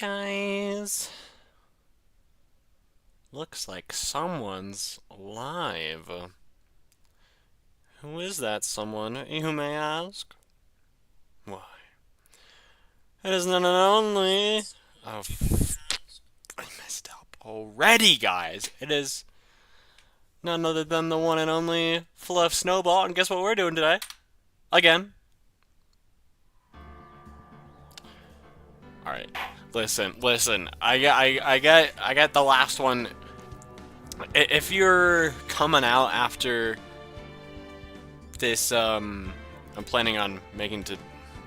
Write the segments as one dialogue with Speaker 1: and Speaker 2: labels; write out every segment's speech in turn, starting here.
Speaker 1: Guys. Looks like someone's alive. Who is that someone, you may ask? Why, it is none and only... Oh, I messed up already, guys. It is none other than the one and only Fluff Snowball, and guess what we're doing today? Again. Alright. Listen. I got the last one. If you're coming out after this, I'm planning on making to...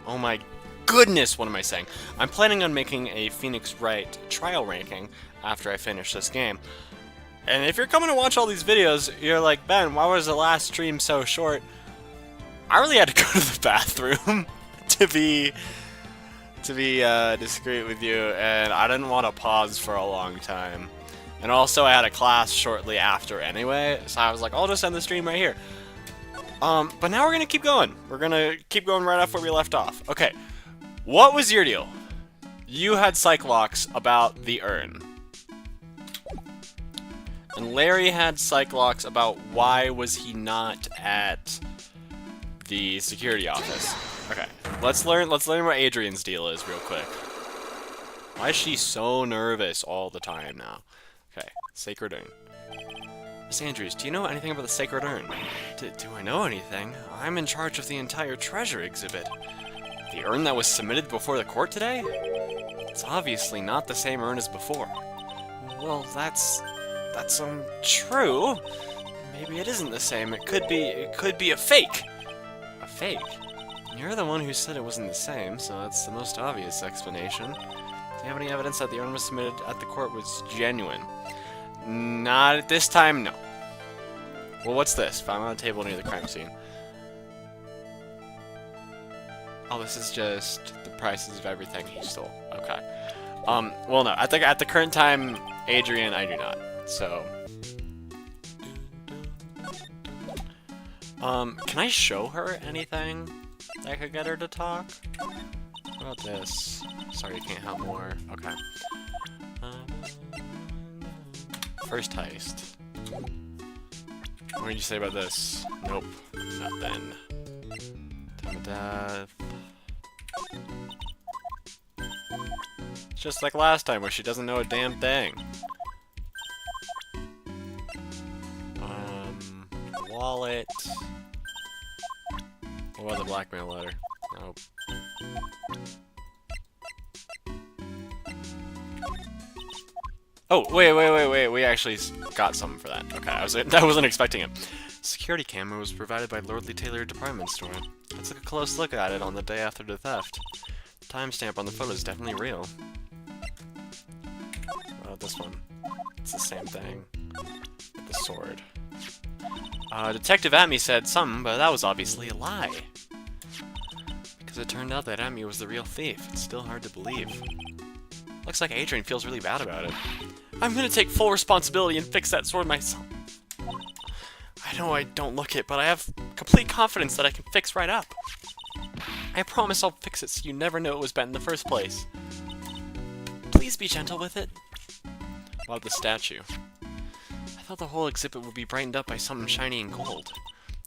Speaker 1: Oh my goodness, what am I saying? I'm planning on making a Phoenix Wright trial ranking after I finish this game. And if you're coming to watch all these videos, you're like, Ben, why was the last stream so short? I really had to go to the bathroom to be discreet with you, and I didn't want to pause for a long time. And also, I had a class shortly after anyway, so I was like, I'll just end the stream right here. But now we're gonna keep going. We're gonna keep going right off where we left off. Okay, what was your deal? You had Cyclox about the urn. And Larry had Cyclox about why was he not at the security office. Okay, let's learn what Adrian's deal is real quick. Why is she so nervous all the time now? Okay, Sacred Urn. Miss Andrews, do you know anything about the Sacred Urn? Do I know anything? I'm in charge of the entire treasure exhibit. The urn that was submitted before the court today? It's obviously not the same urn as before. Well, that's true. Maybe it isn't the same. It could be a fake. A fake? You're the one who said it wasn't the same, so that's the most obvious explanation. Do you have any evidence that the urn was submitted at the court was genuine? Not at this time, no. Well, what's this? Found on a table near the crime scene. Oh, this is just the prices of everything he stole. Okay. Well, no. At the current time, Adrian, I do not. So. Can I show her anything that could get her to talk? What about this? Sorry, you can't help more. Okay. First heist. What did you say about this? Nope. Nothing. Time of death. It's just like last time where she doesn't know a damn thing. Wallet. What about the blackmail letter? Nope. Oh, wait, we actually got something for that. Okay, I wasn't expecting it. Security camera was provided by Lordly Taylor Department Store. Let's take a close look at it on the day after the theft. The timestamp on the photo is definitely real. What about this one? It's the same thing. With the sword. Detective Atme said something, but that was obviously a lie. Because it turned out that Atme was the real thief. It's still hard to believe. Looks like Adrian feels really bad about it. I'm gonna take full responsibility and fix that sword myself. I know I don't look it, but I have complete confidence that I can fix right up. I promise I'll fix it so you never know it was bent in the first place. Please be gentle with it. What about the statue? I thought the whole exhibit would be brightened up by something shiny and gold.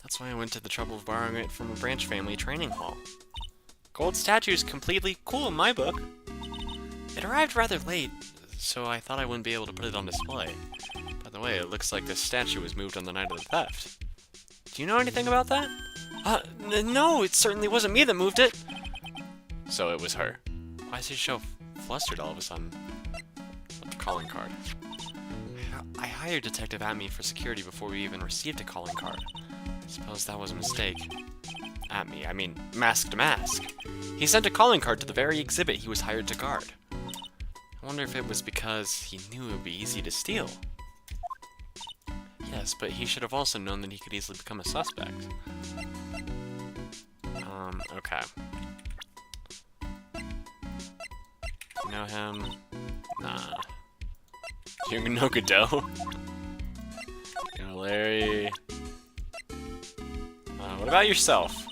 Speaker 1: That's why I went to the trouble of borrowing it from a branch family training hall. Gold statue is completely cool in my book. It arrived rather late, so I thought I wouldn't be able to put it on display. By the way, it looks like this statue was moved on the night of the theft. Do you know anything about that? No, it certainly wasn't me that moved it. So it was her. Why is she so flustered all of a sudden? With the calling card. I hired Detective Atme for security before we even received a calling card. I suppose that was a mistake. Atme, I mean, Mask to Mask. He sent a calling card to the very exhibit he was hired to guard. I wonder if it was because he knew it would be easy to steal. Yes, but he should have also known that he could easily become a suspect. Okay. You know him? Nah. You know Godot? You know Larry? What about yourself?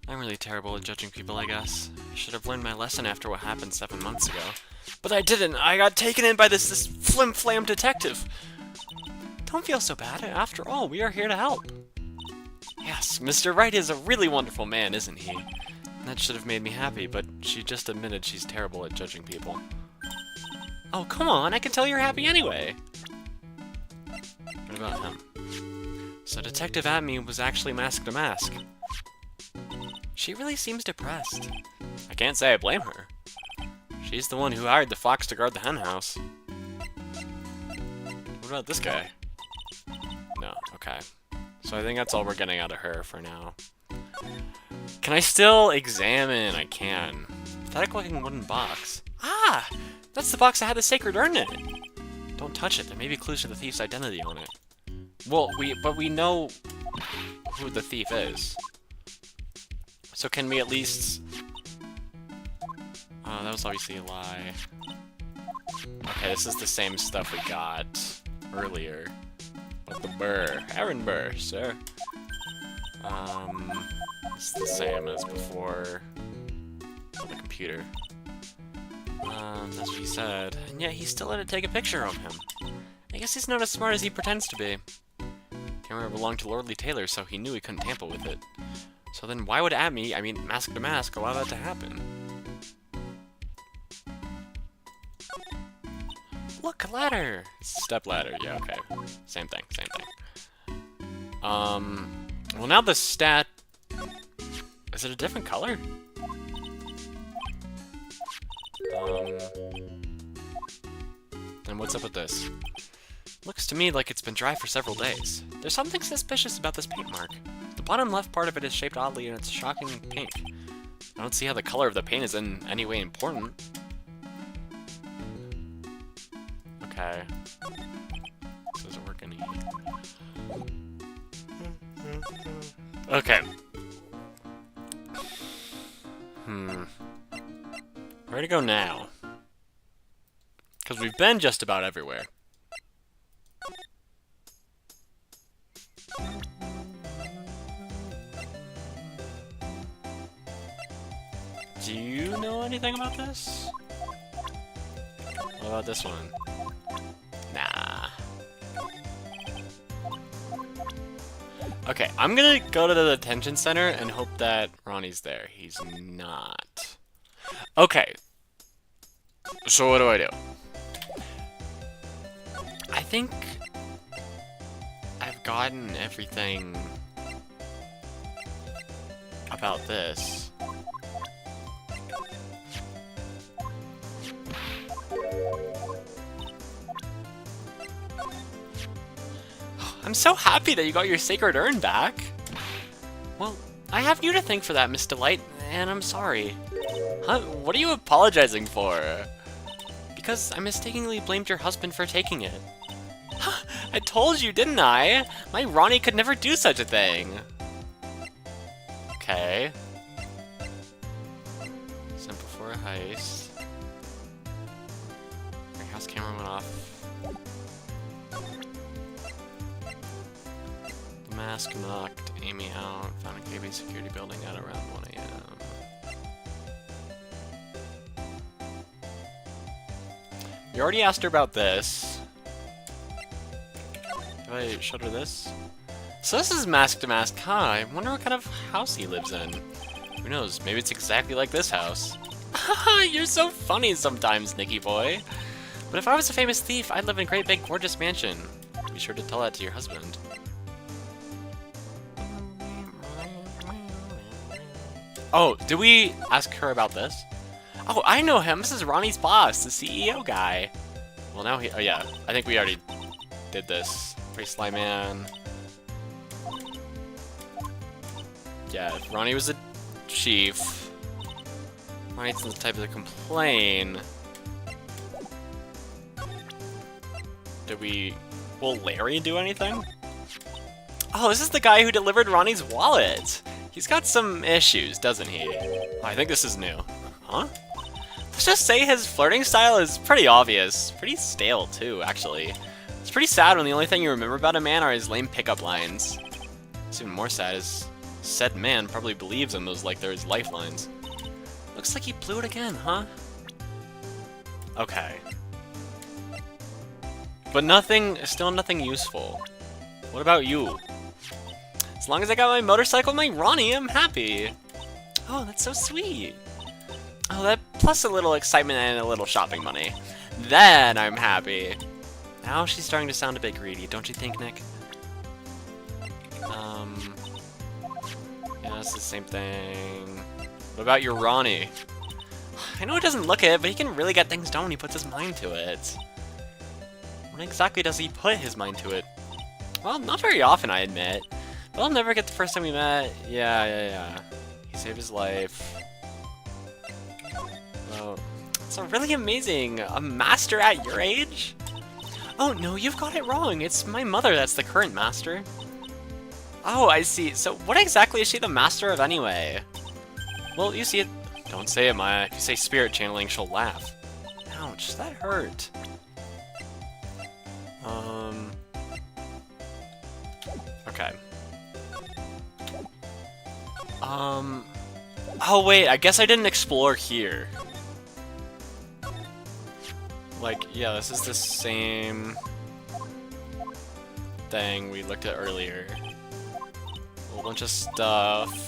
Speaker 1: I'm really terrible at judging people, I guess. I should have learned my lesson after what happened 7 months ago. But I didn't. I got taken in by this flim-flam detective. Don't feel so bad. After all, we are here to help. Yes, Mr. Wright is a really wonderful man, isn't he? That should have made me happy, but she just admitted she's terrible at judging people. Oh, come on, I can tell you're happy anyway. What about him? So Detective Amy was actually Mask to Mask. She really seems depressed. I can't say I blame her. She's the one who hired the fox to guard the hen house. What about this guy? No, okay. So I think that's all we're getting out of her for now. Can I still examine? I can. Pathetic looking wooden box. Ah! That's the box that had the sacred urn in it! Don't touch it, there may be clues to the thief's identity on it. Well, but we know who the thief is. So can we at least... Oh, that was obviously a lie. Okay, this is the same stuff we got earlier. But the burr. Aaron Burr, sir. It's the same as before. On the computer. That's what he said. And yet he still let it take a picture of him. I guess he's not as smart as he pretends to be. Camera belonged to Lordly Taylor, so he knew he couldn't tamper with it. So then why would Mask to Mask, allow that to happen? Look, a ladder! Step ladder, yeah, okay. Same thing, same thing. Well now the stat... Is it a different color? And what's up with this? Looks to me like it's been dry for several days. There's something suspicious about this paint mark. The bottom left part of it is shaped oddly and it's shocking pink. I don't see how the color of the paint is in any way important. Okay. This doesn't work any... Okay. Where to go now? Because we've been just about everywhere. Do you know anything about this? What about this one? Nah. Okay, I'm gonna go to the detention center and hope that Ronnie's there. He's not. Okay. So what do I do? I think I've gotten everything about this. I'm so happy that you got your sacred urn back. Well, I have you to thank for that, Miss Delight, and I'm sorry. Huh? What are you apologizing for? Because I mistakenly blamed your husband for taking it. I told you, didn't I? My Ronnie could never do such a thing. Okay. Sent before a heist. Your house camera went off. The mask knocked Amy out. Found a KB security building at around 1 AM. You already asked her about this. Have I showed her this? So this is Mask to Mask, huh? I wonder what kind of house he lives in. Who knows? Maybe it's exactly like this house. Haha, you're so funny sometimes, Nicky boy. But if I was a famous thief, I'd live in a great big gorgeous mansion. Be sure to tell that to your husband. Oh, did we ask her about this? Oh, I know him. This is Ronnie's boss, the CEO guy. Well, now he... Oh, yeah. I think we already did this. Pretty Sly Man. Yeah, Ronnie was a chief. Ronnie's the type to complain. Did we... Will Larry do anything? Oh, this is the guy who delivered Ronnie's wallet. He's got some issues, doesn't he? Oh, I think this is new. Huh? Let's just say his flirting style is pretty obvious. Pretty stale, too, actually. It's pretty sad when the only thing you remember about a man are his lame pickup lines. What's even more sad is said man probably believes in those like they're his lifelines. Looks like he blew it again, huh? Okay. But nothing, still nothing useful. What about you? As long as I got my motorcycle and my Ronnie, I'm happy. Oh, that's so sweet. Oh, that plus a little excitement and a little shopping money. Then I'm happy. Now she's starting to sound a bit greedy, don't you think, Nick? Yeah, it's the same thing. What about your Ronnie? I know he doesn't look it, but he can really get things done when he puts his mind to it. When exactly does he put his mind to it? Well, not very often, I admit. But I'll never get the first time we met. Yeah. He saved his life. Oh, it's really amazing. A master at your age? Oh, no, you've got it wrong. It's my mother that's the current master. Oh, I see. So what exactly is she the master of anyway? Well, you see it. Don't say it, Maya. If you say spirit channeling, she'll laugh. Ouch, that hurt. Okay. Oh wait, I guess I didn't explore here. Like, yeah, this is the same thing we looked at earlier. A whole bunch of stuff.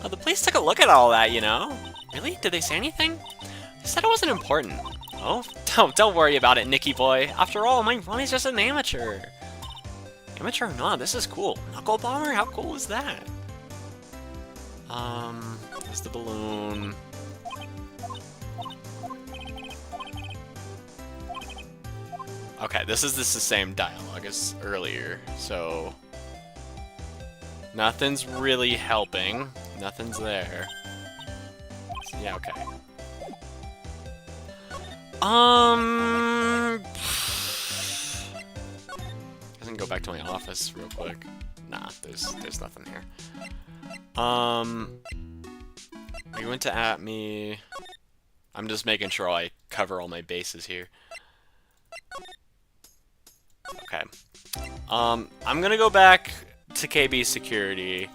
Speaker 1: Oh, the police took a look at all that, you know? Really? Did they say anything? They said it wasn't important. Oh, don't worry about it, Nicky boy. After all, my Ronnie's just an amateur. Amateur or not, this is cool. Knuckle bomber? How cool is that? There's the balloon. Okay, this is the same dialogue as earlier, so nothing's really helping. Nothing's there. So, yeah, okay. I can go back to my office real quick. Nah, there's nothing here. You went to at me. I'm just making sure I cover all my bases here. Okay. I'm gonna go back to KB security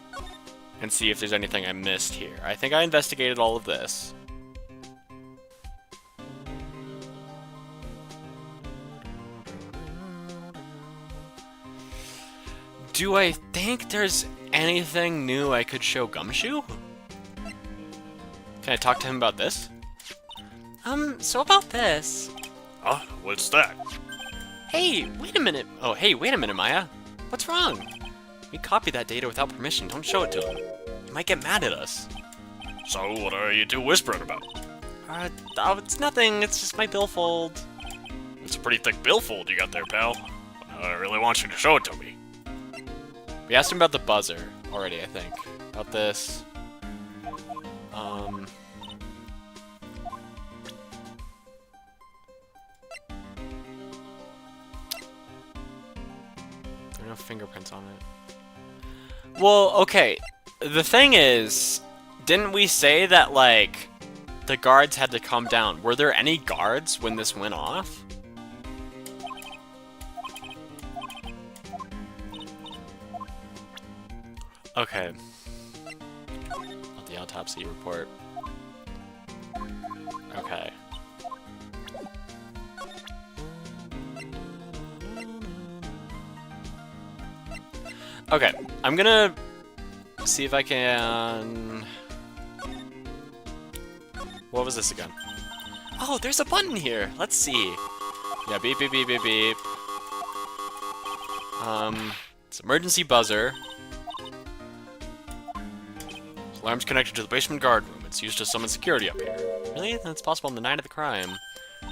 Speaker 1: and see if there's anything I missed here. I think I investigated all of this. Do I think there's anything new I could show Gumshoe? Can I talk to him about this? So about this.
Speaker 2: Huh? What's that?
Speaker 1: Hey, wait a minute. Oh, hey, wait a minute, Maya. What's wrong? We copied that data without permission. Don't show it to him. He might get mad at us.
Speaker 2: So, what are you two whispering about?
Speaker 1: Oh, it's nothing. It's just my billfold.
Speaker 2: It's a pretty thick billfold you got there, pal. I really want you to show it to me.
Speaker 1: We asked him about the buzzer already, I think. About this. There are no fingerprints on it. Well, okay. The thing is, didn't we say that, like, the guards had to come down? Were there any guards when this went off? Okay. Not the autopsy report. Okay. Okay, I'm gonna see if I can... What was this again? Oh, there's a button here! Let's see. Yeah, beep, beep, beep, beep, beep. It's emergency buzzer. This alarm's connected to the basement guard room. It's used to summon security up here. Really? That's possible on the night of the crime.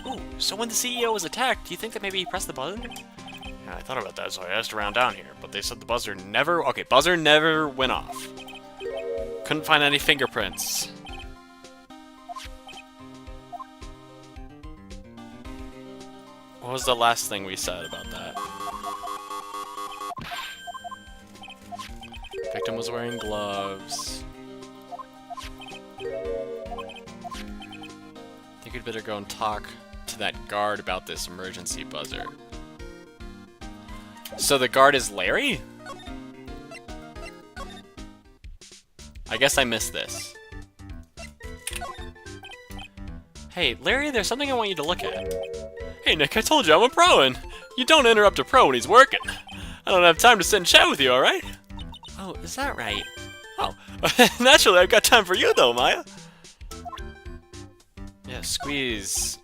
Speaker 1: Ooh, so when the CEO was attacked, do you think that maybe he pressed the button?
Speaker 2: Yeah, I thought about that, so I asked around down here, but they said the buzzer never...
Speaker 1: Okay, buzzer never went off. Couldn't find any fingerprints. What was the last thing we said about that? Victim was wearing gloves. I think we'd better go and talk to that guard about this emergency buzzer. So the guard is Larry? I guess I missed this. Hey, Larry, there's something I want you to look at. Hey, Nick, I told you I'm a pro, and you don't interrupt a pro when he's working. I don't have time to sit and chat with you, alright? Oh, is that right? Oh, naturally, I've got time for you, though, Maya. Yeah, squeeze.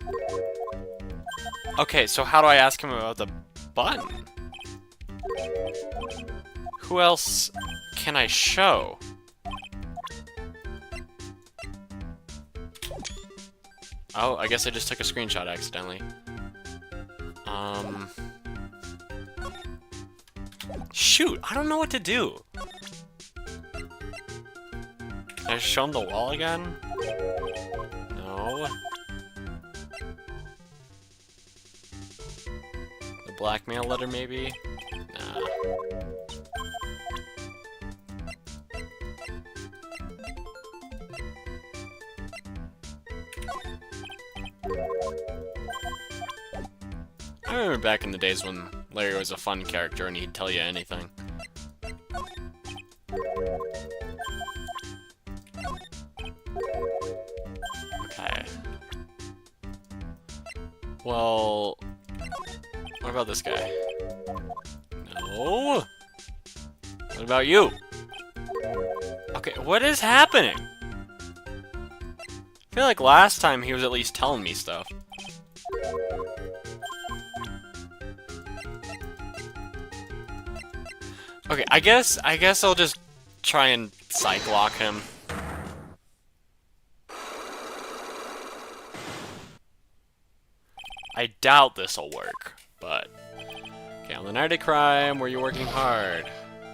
Speaker 1: Okay, so how do I ask him about the button? Who else can I show? Oh, I guess I just took a screenshot accidentally. Shoot, I don't know what to do. Can I show him the wall again? No. The blackmail letter, maybe? Nah. I remember back in the days when Larry was a fun character and he'd tell you anything. Okay. Well, what about this guy? No. What about you? Okay, what is happening? I feel like last time he was at least telling me stuff. Okay, I guess I'll just try and psych lock him. I doubt this'll work, but... Okay, on the night of crime, were you working hard?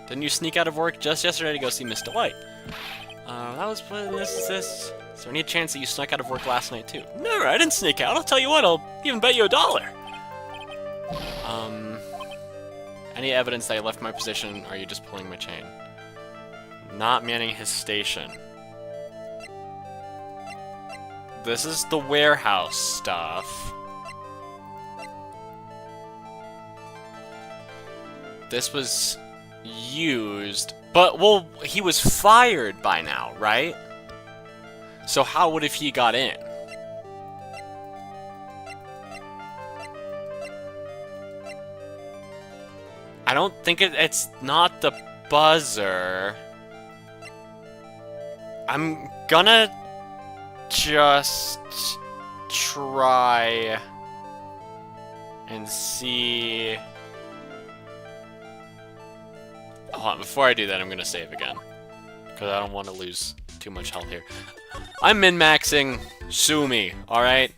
Speaker 1: Didn't you sneak out of work just yesterday to go see Miss Delight? That was this. Is there any chance that you snuck out of work last night too? Never, I didn't sneak out. I'll tell you what, I'll even bet you $1. Any evidence that I left my position, or are you just pulling my chain? Not manning his station. This is the warehouse stuff. This was used, but, well, he was fired by now, right? So how would if he got in? I don't think it's not the buzzer. I'm gonna just try and see. Hold on, before I do that, I'm gonna save again, because I don't want to lose too much health here. I'm min-maxing. Sue me, alright?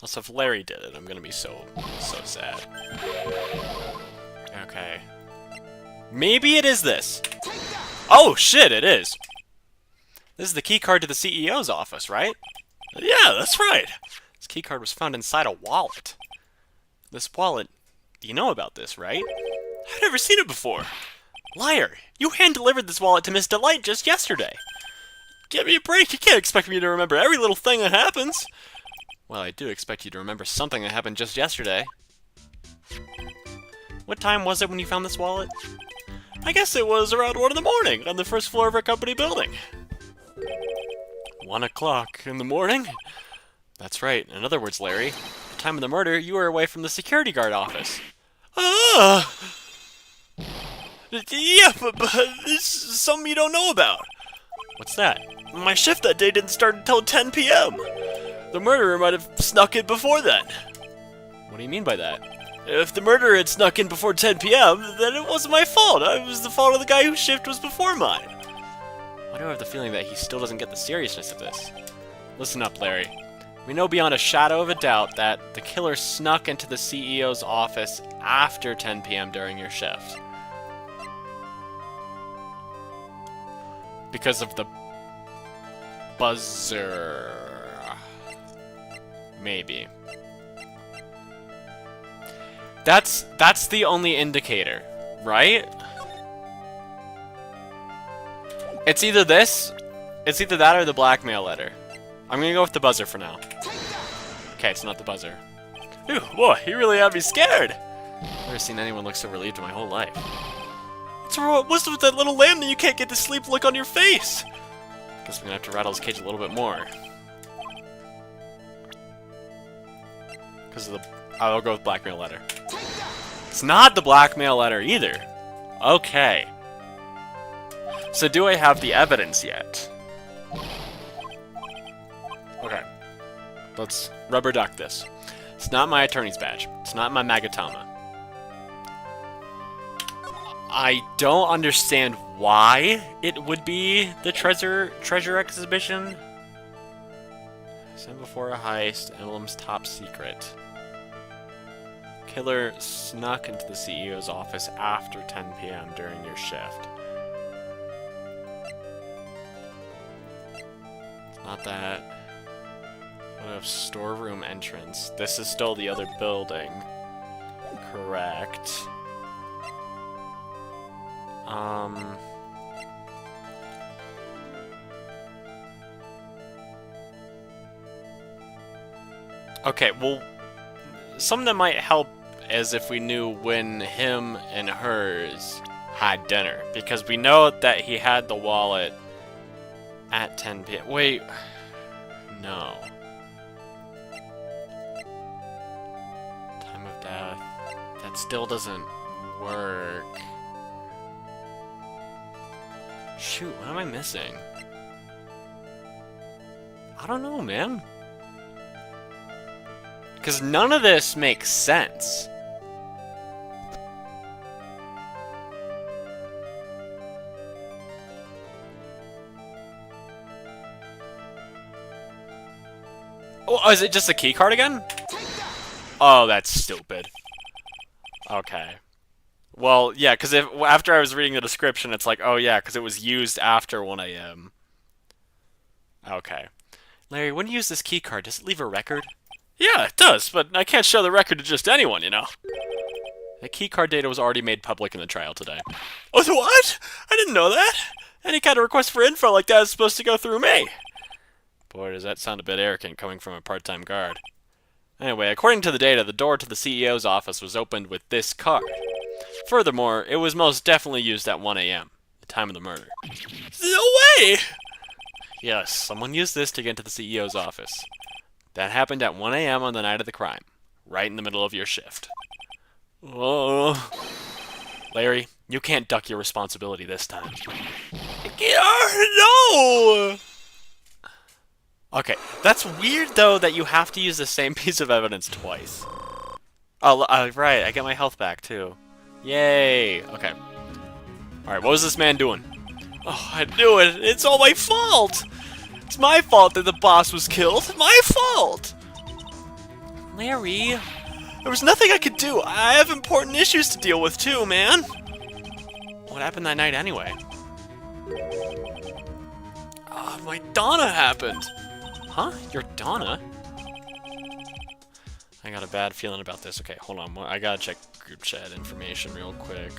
Speaker 1: Also, if Larry did it, I'm gonna be so sad. Okay. Maybe it is this. Oh, shit, it is. This is the keycard to the CEO's office, right? Yeah, that's right. This keycard was found inside a wallet. This wallet... You know about this, right? I've never seen it before. Liar! You hand-delivered this wallet to Miss Delight just yesterday. Give me a break. You can't expect me to remember every little thing that happens. Well, I do expect you to remember something that happened just yesterday. What time was it when you found this wallet? I guess it was around 1 in the morning on the first floor of our company building. 1 o'clock in the morning? That's right. In other words, Larry, at the time of the murder, you were away from the security guard office. Ah! Yeah, but there's something you don't know about. What's that? My shift that day didn't start until 10 p.m. The murderer might have snuck in before then. What do you mean by that? If the murderer had snuck in before 10 p.m., then it wasn't my fault. It was the fault of the guy whose shift was before mine. Why do I have the feeling that he still doesn't get the seriousness of this? Listen up, Larry. We know beyond a shadow of a doubt that the killer snuck into the CEO's office after 10 p.m. during your shift. Because of the buzzer. Maybe. That's the only indicator, right? It's either this, it's either that or the blackmail letter. I'm gonna go with the buzzer for now. Okay, it's not the buzzer. Phew, boy, you really had me scared. I've never seen anyone look so relieved in my whole life. What's with that little lamb that you can't get to sleep look on your face? Guess we're gonna have to rattle his cage a little bit more. Because of the... I'll go with blackmail letter. It's not the blackmail letter either. Okay. So do I have the evidence yet? Okay. Let's rubber duck this. It's not my attorney's badge. It's not my Magatama. I don't understand why it would be the treasure exhibition. Sent before a heist, emblem's top secret. Killer snuck into the CEO's office after 10 p.m. during your shift. It's not that. What if storeroom entrance? This is still the other building. Correct. Okay, well, something that might help is if we knew when him and hers had dinner. Because we know that he had the wallet at 10 p.m. Wait. No. Time of death. That still doesn't work. Shoot, what am I missing? I don't know, man. Because none of this makes sense. Oh, is it just a key card again? Oh, that's stupid. Okay. Well, yeah, because after I was reading the description, it's like, oh yeah, because it was used after 1 a.m. Okay. Larry, when you use this key card, does it leave a record? Yeah, it does, but I can't show the record to just anyone, you know. The key card data was already made public in the trial today. Oh, what? I didn't know that. Any kind of request for info like that is supposed to go through me. Boy, does that sound a bit arrogant coming from a part-time guard. Anyway, according to the data, the door to the CEO's office was opened with this card. Furthermore, it was most definitely used at 1 a.m., the time of the murder. No way! Yes, someone used this to get into the CEO's office. That happened at 1 a.m. on the night of the crime, right in the middle of your shift. Oh. Larry, you can't duck your responsibility this time. No! Okay, that's weird, though, that you have to use the same piece of evidence twice. Oh, right, I get my health back, too. Yay! Okay. Alright, what was this man doing? Oh, I knew it! It's all my fault! It's my fault that the boss was killed! My fault! Larry... There was nothing I could do! I have important issues to deal with, too, man! What happened that night, anyway? Oh, my Donna happened! Huh? Your Donna? I got a bad feeling about this. Okay, hold on. I gotta check group chat information real quick.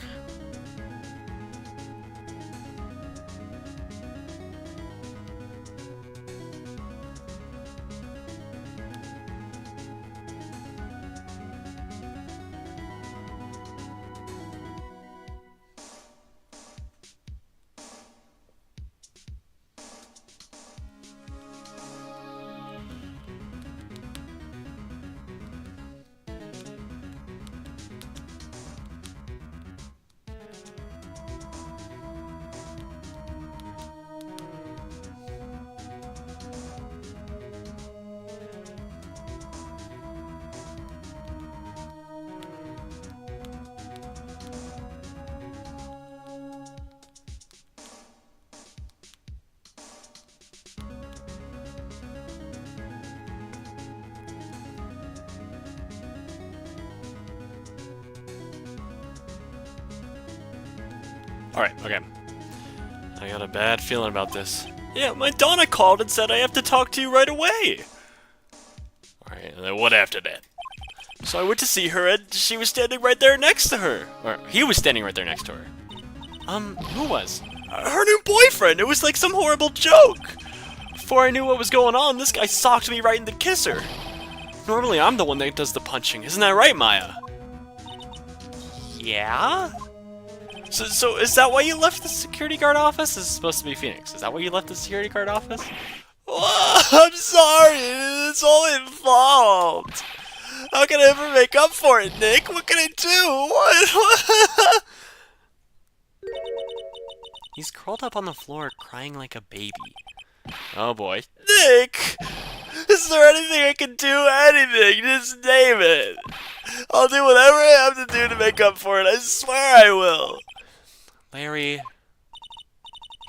Speaker 1: Alright, okay. I got a bad feeling about this. Yeah, my Donna called and said I have to talk to you right away! Alright, and then what after that? So I went to see her and she was standing right there next to her. Or, he was standing right there next to her. Who was? Her new boyfriend! It was like some horrible joke! Before I knew what was going on, this guy socked me right in the kisser. Normally I'm the one that does the punching, isn't that right, Maya? Yeah? So is that why you left the security guard office? This is supposed to be Phoenix. Is that why you left the security guard office? I'm sorry, it's all my fault. How can I ever make up for it, Nick? What can I do? What? He's curled up on the floor crying like a baby. Oh boy. Nick! Is there anything I can do? Anything, just name it. I'll do whatever I have to do to make up for it. I swear I will. Larry.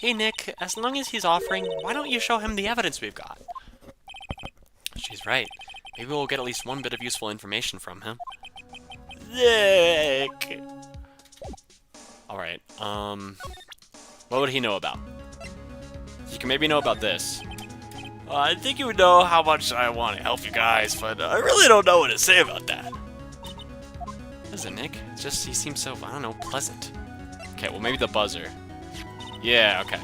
Speaker 1: Hey, Nick. As long as he's offering, why don't you show him the evidence we've got? She's right. Maybe we'll get at least one bit of useful information from him. Nick. Alright, what would he know about? You can maybe know about this. I think you would know how much I want to help you guys, but I really don't know what to say about that. What is it, Nick? It's just he seems so, I don't know, pleasant. Okay, well maybe the buzzer. Yeah, okay.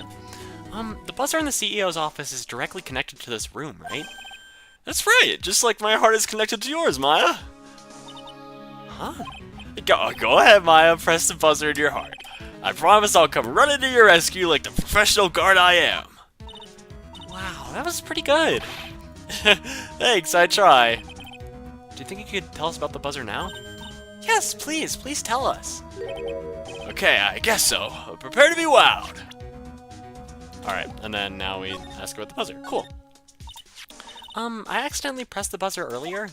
Speaker 1: The buzzer in the CEO's office is directly connected to this room, right? That's right, just like my heart is connected to yours, Maya. Huh? Go ahead, Maya, press the buzzer in your heart. I promise I'll come running to your rescue like the professional guard I am. Wow, that was pretty good. Thanks, I try. Do you think you could tell us about the buzzer now? Yes, please tell us. Okay, I guess so. Prepare to be wowed. Alright, and then now we ask about the buzzer. Cool. I accidentally pressed the buzzer earlier.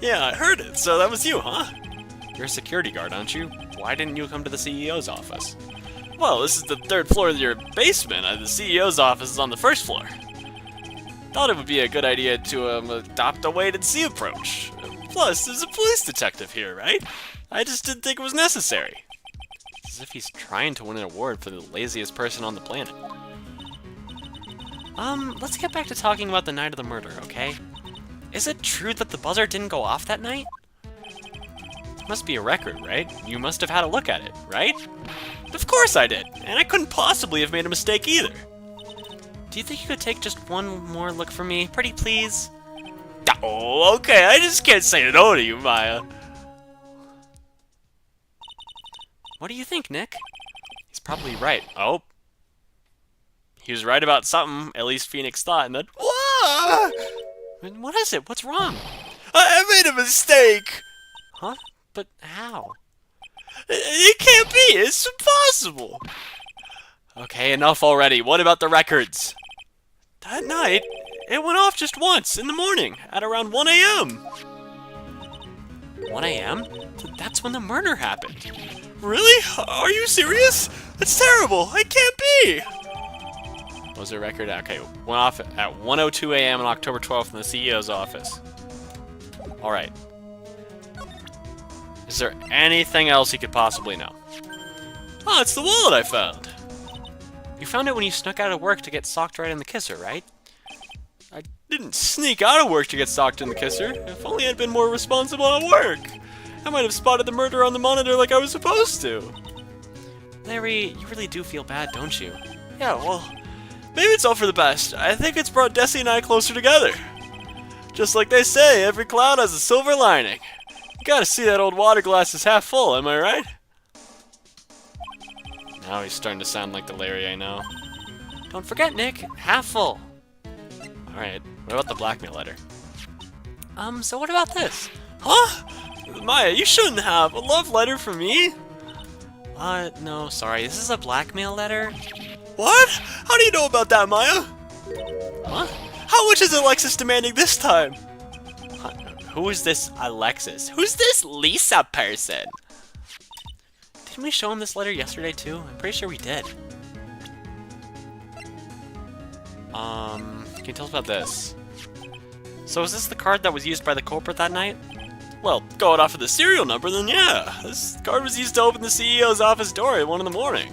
Speaker 1: Yeah, I heard it, so that was you, huh? You're a security guard, aren't you? Why didn't you come to the CEO's office? Well, this is the 3rd floor of your basement. The CEO's office is on the 1st floor. Thought it would be a good idea to adopt a wait-and-see approach. Plus, there's a police detective here, right? I just didn't think it was necessary. It's as if he's trying to win an award for the laziest person on the planet. Let's get back to talking about the night of the murder, okay? Is it true that the buzzer didn't go off that night? It must be a record, right? You must have had a look at it, right? Of course I did, and I couldn't possibly have made a mistake either. Do you think you could take just one more look for me? Pretty please? Oh, okay, I just can't say no to you, Maya. What do you think, Nick? He's probably right. Oh. He was right about something, at least Phoenix thought, and then... Whoa! What is it? What's wrong? I made a mistake! Huh? But how? It can't be! It's impossible! Okay, enough already. What about the records? That night, it went off just once, in the morning, at around 1 a.m. 1 a.m.? That's when the murder happened. Really? Are you serious? That's terrible! It can't be! What was the record? Okay, went off at 1:02 a.m. on October 12th in the CEO's office. Alright. Is there anything else he could possibly know? Oh, it's the wallet I found! You found it when you snuck out of work to get socked right in the kisser, right? I didn't sneak out of work to get socked in the kisser. If only I'd been more responsible at work. I might have spotted the murder on the monitor like I was supposed to. Larry, you really do feel bad, don't you? Yeah, well, maybe it's all for the best. I think it's brought Desi and I closer together. Just like they say, every cloud has a silver lining. You gotta see that old water glass is half full, am I right? Now he's starting to sound like the Larry I know. Don't forget, Nick, half full. Alright, what about the blackmail letter? So what about this? Huh? Maya, you shouldn't have. A love letter for me? No, sorry, this is a blackmail letter. What? How do you know about that, Maya? Huh? How much is Alexis demanding this time? Who is this Alexis? Who's this Lisa person? Didn't we show him this letter yesterday too? I'm pretty sure we did. Can you tell us about this? So is this the card that was used by the culprit that night? Well, going off of the serial number, then yeah. This card was used to open the CEO's office door at 1 in the morning.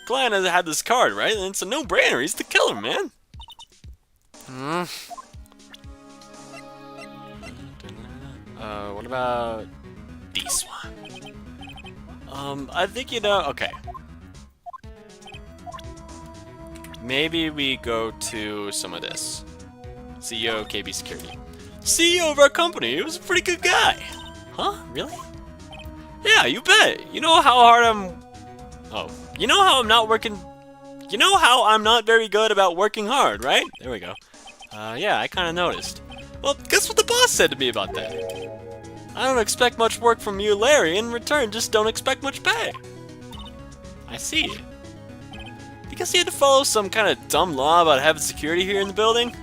Speaker 1: Glenn has had this card, right? And it's a no-brainer. He's the killer, man. What about this one? I think okay. Maybe we go to some of this. CEO KB Security. CEO of our company. He was a pretty good guy. Huh? Really? Yeah, you bet. You know how hard I'm... Oh. You know how I'm not working... You know how I'm not very good about working hard, right? There we go. Yeah, I kinda noticed. Well, guess what the boss said to me about that? I don't expect much work from you, Larry. In return, just don't expect much pay. I see. Because he had to follow some kind of dumb law about having security here in the building?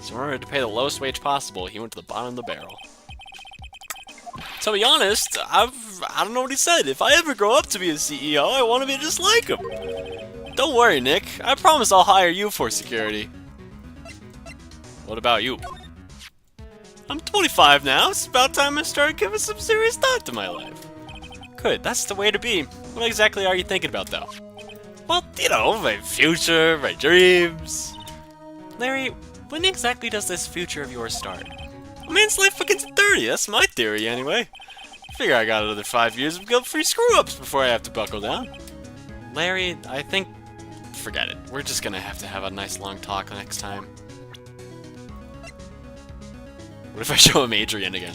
Speaker 1: So in order to pay the lowest wage possible, he went to the bottom of the barrel. To be honest, I don't know what he said. If I ever grow up to be a CEO, I want to be just like him. Don't worry, Nick. I promise I'll hire you for security. What about you? I'm 25 now. It's about time I started giving some serious thought to my life. Good, that's the way to be. What exactly are you thinking about, though? Well, you know, my future, my dreams. Larry, when exactly does this future of yours start? I mean, it's life begins at 30. That's my theory, anyway. I figure I got another 5 years of guilt-free screw-ups before I have to buckle down. Larry, I think... Forget it. We're just gonna have to have a nice long talk next time. What if I show him Adrian again?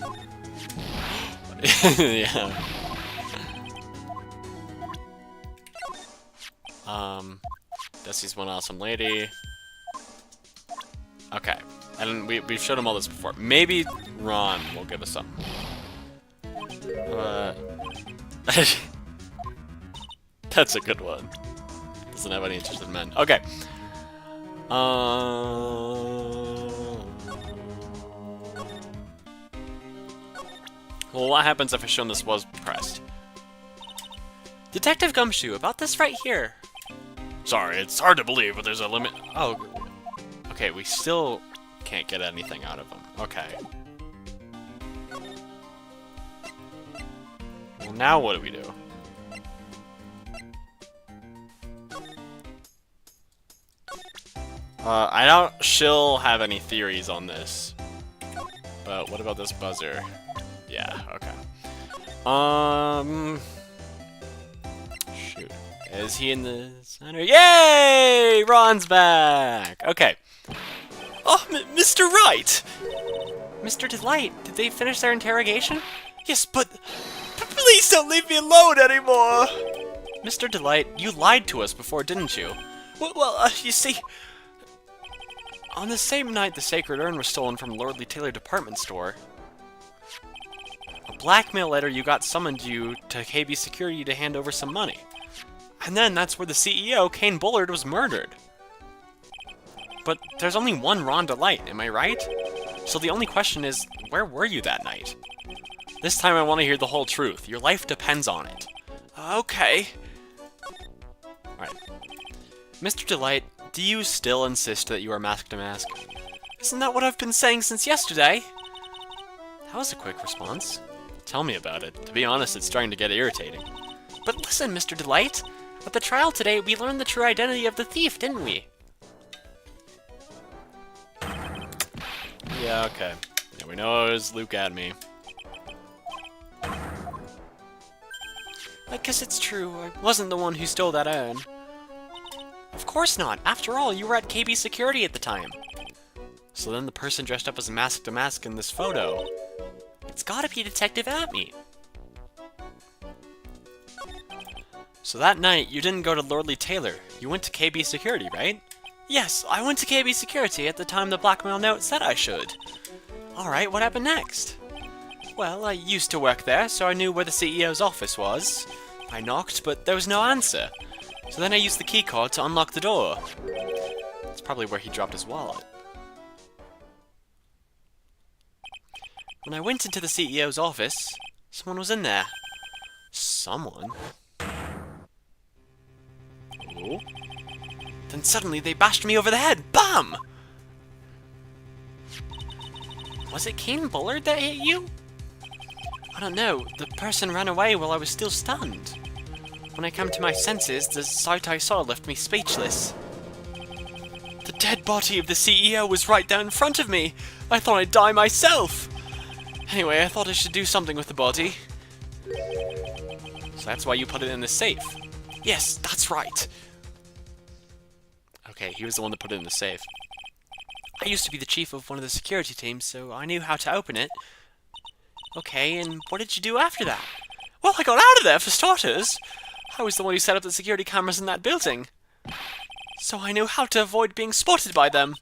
Speaker 1: Yeah. Desi's one awesome lady. Okay. And we've showed him all this before. Maybe Ron will give us some. That's a good one. Doesn't have any interest in men. Okay. Well, what happens if I show him this was pressed? Detective Gumshoe, about this right here.
Speaker 2: Sorry, it's hard to believe, but there's a limit.
Speaker 1: Oh. Okay, we still can't get anything out of him. Okay. Well, now what do we do? I doubt she'll have any theories on this. But what about this buzzer? Yeah, okay. Shoot. Is he in the center? Yay! Ron's back! Okay. Oh, Mr. Wright! Mr. Delight, did they finish their interrogation? Yes, but please don't leave me alone anymore! Mr. Delight, you lied to us before, didn't you? Well, you see... On the same night the Sacred Urn was stolen from Lordly Taylor department store, a blackmail letter you got summoned you to KB Security to hand over some money. And then that's where the CEO, Kane Bullard, was murdered. But there's only one Ron Delight, am I right? So the only question is, where were you that night? This time I want to hear the whole truth. Your life depends on it. Okay. Alright. Mr. Delight, do you still insist that you are Mask to Mask? Isn't that what I've been saying since yesterday? That was a quick response. Tell me about it. To be honest, it's starting to get irritating. But listen, Mr. Delight. At the trial today, we learned the true identity of the thief, didn't we? Yeah, okay. Yeah, we know it was Luke at me. I guess it's true. I wasn't the one who stole that urn. Of course not. After all, you were at KB Security at the time. So then the person dressed up as a Mask to Mask in this photo... It's gotta be Detective Atme. So that night, you didn't go to Lordly Taylor. You went to KB Security, right? Yes, I went to KB Security at the time the blackmail note said I should. Alright, what happened next? Well, I used to work there, so I knew where the CEO's office was. I knocked, but there was no answer. So then I used the keycard to unlock the door. That's probably where he dropped his wallet. When I went into the CEO's office, someone was in there. Someone? Oh. Then suddenly they bashed me over the head. BAM! Was it Kane Bullard that hit you? I don't know. The person ran away while I was still stunned. When I came to my senses, the sight I saw left me speechless. The dead body of the CEO was right there in front of me. I thought I'd die myself. Anyway, I thought I should do something with the body. So that's why you put it in the safe. Yes, that's right. Okay, he was the one that put it in the safe. I used to be the chief of one of the security teams, so I knew how to open it. Okay, and what did you do after that? Well, I got out of there, for starters. I was the one who set up the security cameras in that building. So I knew how to avoid being spotted by them.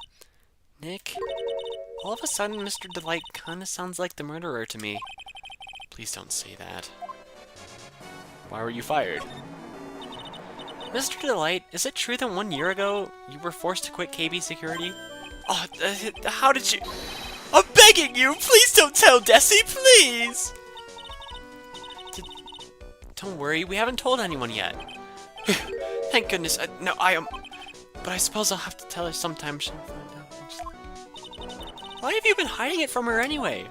Speaker 1: Nick, all of a sudden, Mr. Delight kinda sounds like the murderer to me. Please don't say that. Why were you fired? Mr. Delight, is it true that 1 year ago, you were forced to quit KB Security? Oh, how did you... I'm begging you! Please don't tell Desi, please! Don't worry, we haven't told anyone yet. Thank goodness. No, I am... But I suppose I'll have to tell her sometime. She'll find out. Why have you been hiding it from her anyway?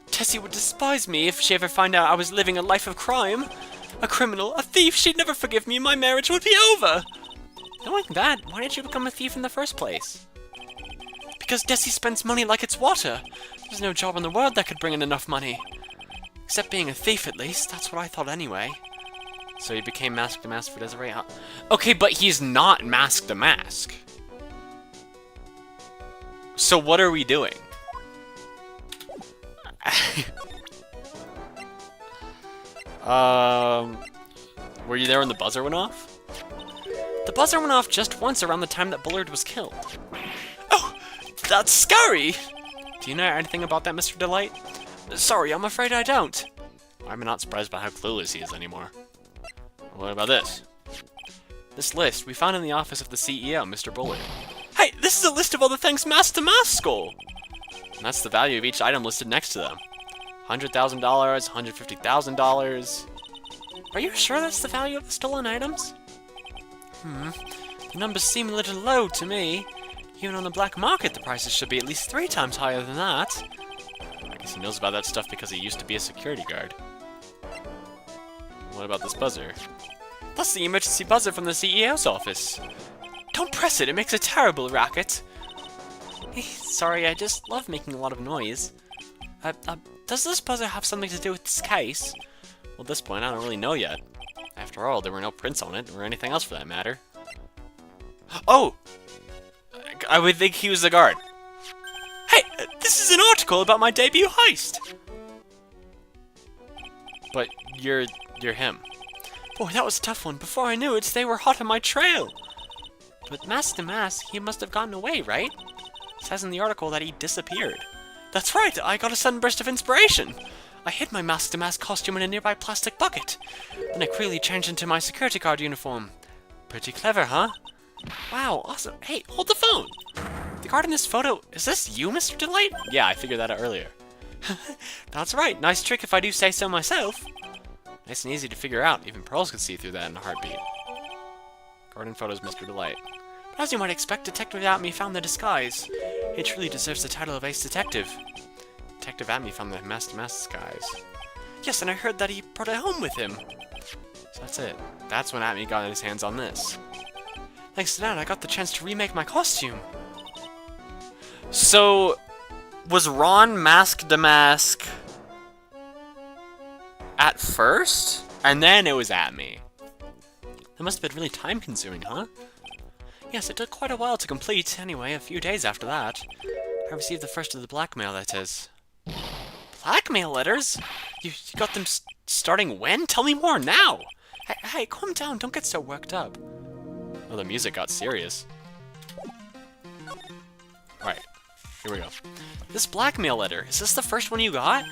Speaker 1: Tessie would despise me if she ever found out I was living a life of crime. A criminal, a thief, she'd never forgive me and my marriage would be over. Knowing that, why did you become a thief in the first place? Because Desi spends money like it's water. There's no job in the world that could bring in enough money. Except being a thief, at least. That's what I thought anyway. So he became Mask the Mask for Desiree. Okay, but he's not Mask the Mask. So what are we doing? Were you there when the buzzer went off? The buzzer went off just once around the time that Bullard was killed. Oh, that's scary! Do you know anything about that, Mr. Delight? Sorry, I'm afraid I don't. I'm not surprised by how clueless he is anymore. What about this? This list we found in the office of the CEO, Mr. Bullard. Hey, this is a list of all the things Mask to Mask stole! And that's the value of each item listed next to them. $100,000, $150,000. Are you sure that's the value of the stolen items? The numbers seem a little low to me. Even on the black market, the prices should be at least 3 times higher than that. I guess he knows about that stuff because he used to be a security guard. What about this buzzer? That's the emergency buzzer from the CEO's office. Don't press it, it makes a terrible racket. Sorry, I just love making a lot of noise. Does this buzzer have something to do with this case? Well, at this point, I don't really know yet. After all, there were no prints on it, or anything else for that matter. Oh! I would think he was the guard. Hey, this is an article about my debut heist! But you're him. Boy, that was a tough one. Before I knew it, they were hot on my trail. But Mask to Mask, he must have gotten away, right? It says in the article that he disappeared. That's right, I got a sudden burst of inspiration. I hid my Mask to Mask costume in a nearby plastic bucket. Then I quickly changed into my security guard uniform. Pretty clever, huh? Wow, awesome. Hey, hold the phone! The guard in this photo, is this you, Mr. Delight? Yeah, I figured that out earlier. That's right, nice trick if I do say so myself. Nice and easy to figure out, even pearls could see through that in a heartbeat. Guard in photos, Mr. Delight. But as you might expect, Detective Atme found the disguise. He truly deserves the title of Ace Detective. Detective Atme found the Mask to Mask disguise. Yes, and I heard that he brought it home with him. So that's it. That's when Atme got his hands on this. Thanks to that, I got the chance to remake my costume. So, was Ron Mask to Mask at first? And then it was Atme. That must have been really time-consuming, huh? Yes, it took quite a while to complete. Anyway, a few days after that, I received the first of the blackmail letters. Blackmail letters? You got them starting when? Tell me more now! Hey, calm down, don't get so worked up. Oh, the music got serious. Right, here we go. This blackmail letter, is this the first one you got?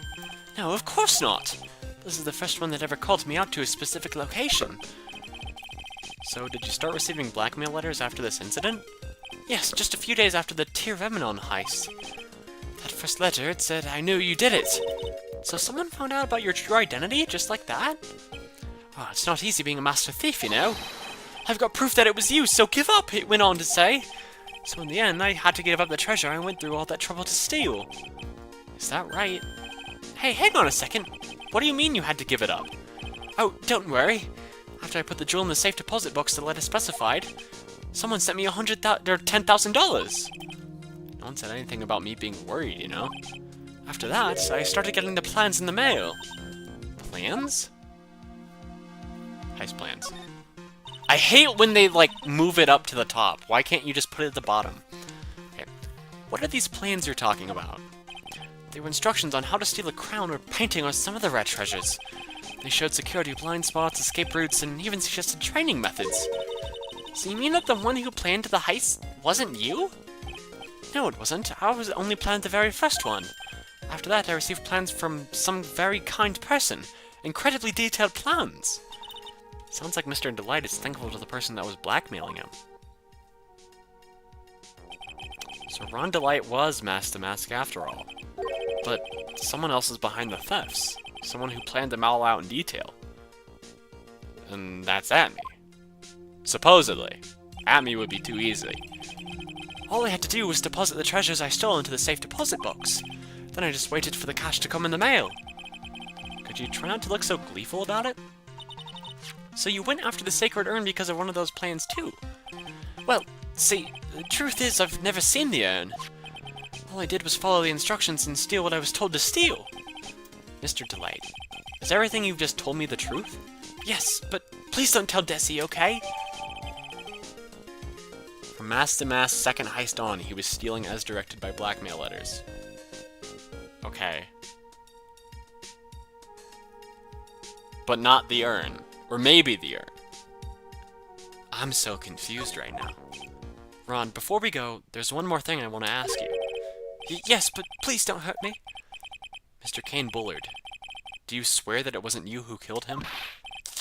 Speaker 1: No, of course not! This is the first one that ever called me out to a specific location. So, did you start receiving blackmail letters after this incident? Yes, just a few days after the Tirveminon heist. That first letter, it said, I knew you did it! So someone found out about your true identity, just like that? Oh, it's not easy being a master thief, you know? I've got proof that it was you, so give up, it went on to say. So in the end, I had to give up the treasure I went through all that trouble to steal. Is that right? Hey, hang on a second. What do you mean you had to give it up? Oh, don't worry. After I put the jewel in the safe deposit box the letter specified, someone sent me $10,000. No one said anything about me being worried, you know? After that, I started getting the plans in the mail. Plans? Heist plans. I hate when they, like, move it up to the top. Why can't you just put it at the bottom? Okay. What are these plans you're talking about? They were instructions on how to steal a crown or painting or some of the rat treasures. They showed security blind spots, escape routes, and even suggested training methods. So you mean that the one who planned the heist wasn't you? No, it wasn't. I was only planned the very first one. After that, I received plans from some very kind person. Incredibly detailed plans. Sounds like Mr. Delight is thankful to the person that was blackmailing him. So Ron Delight was Master Mask after all. But someone else is behind the thefts. Someone who planned them all out in detail. And that's Atme. Supposedly. Atme would be too easy. All I had to do was deposit the treasures I stole into the safe deposit box. Then I just waited for the cash to come in the mail. Could you try not to look so gleeful about it? So you went after the sacred urn because of one of those plans too? Well, see, the truth is I've never seen the urn. All I did was follow the instructions and steal what I was told to steal. Mr. Delight, is everything you've just told me the truth? Yes, but please don't tell Desi, okay? From Master Mask's second heist on, he was stealing as directed by blackmail letters. Okay. But not the urn. Or maybe the urn. I'm so confused right now. Ron, before we go, there's one more thing I want to ask you. Yes, but please don't hurt me. Mr. Kane Bullard, do you swear that it wasn't you who killed him?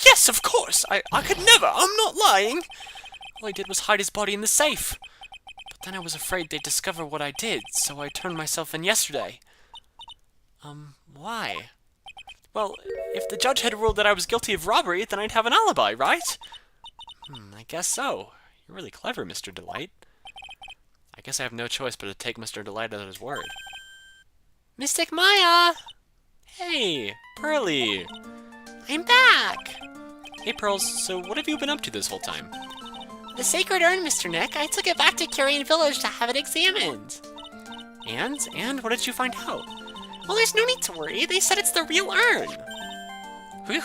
Speaker 1: Yes, of course! I could never! I'm not lying! All I did was hide his body in the safe. But then I was afraid they'd discover what I did, so I turned myself in yesterday. Why? Well, if the judge had ruled that I was guilty of robbery, then I'd have an alibi, right? I guess so. You're really clever, Mr. Delight. I guess I have no choice but to take Mr. Delight at his word. Mystic Maya! Hey, Pearly! I'm back! Hey, Pearls, so what have you been up to this whole time? The sacred urn, Mr. Nick. I took it back to Curian Village to have it examined. And what did you find out? Well, there's no need to worry. They said it's the real urn. Whew.